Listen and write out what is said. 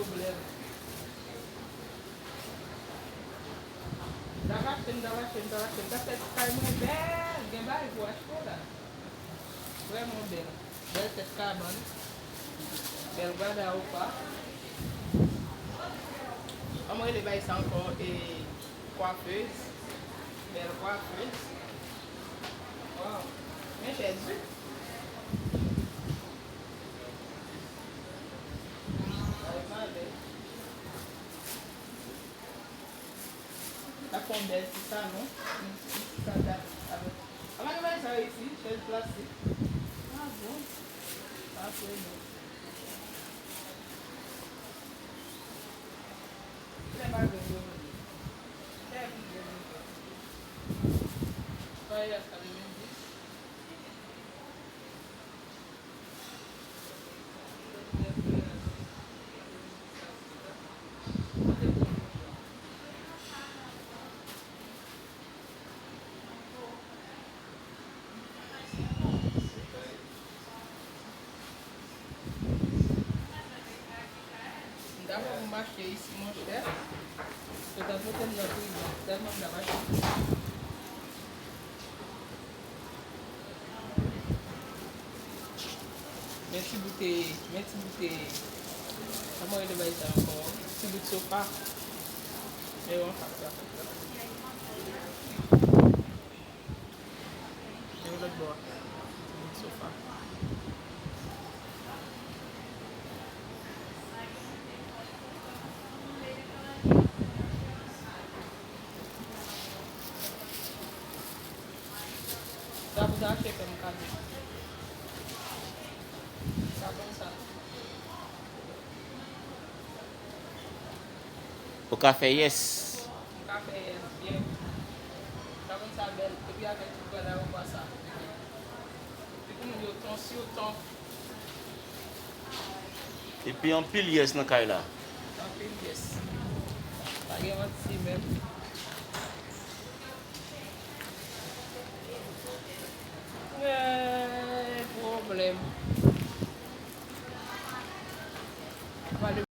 problème. D'abord, ça fait carrément belle. Il y a pour acheter là. Vraiment belle. Belle tête carbone. Belle guarda ou pas. On va aller ça encore et coiffeuse. Belle coiffeuse. Wow. Mais j'ai dit. La fondelle, c'est ça, non? Ça date avec. On va mettre ça ici, chaise plastique. Ah bon? Ah, c'est bon. C'est pas bon. C'est bon. Ouais, ça le même dit. D'abord, on va acheter ici, mon cher. C'est un peu comme la prison. Tellement d'acheter. Merci bouteille. Merci bouteille. Comment il va être encore? Petit bout de sofa. Mais on va faire ça. Et on va le boire. Petit bout de sofa. Ça vous a acheté comme cadeau. Ça comme ça. Au café, yes. Café, bien. Ça comme ça, belle. Et puis avec tout le monde, on voit ça. Et puis nous, autant si autant. Et puis en pile, yes, dans le là. En fait, yes. Pas garanti même. Problème.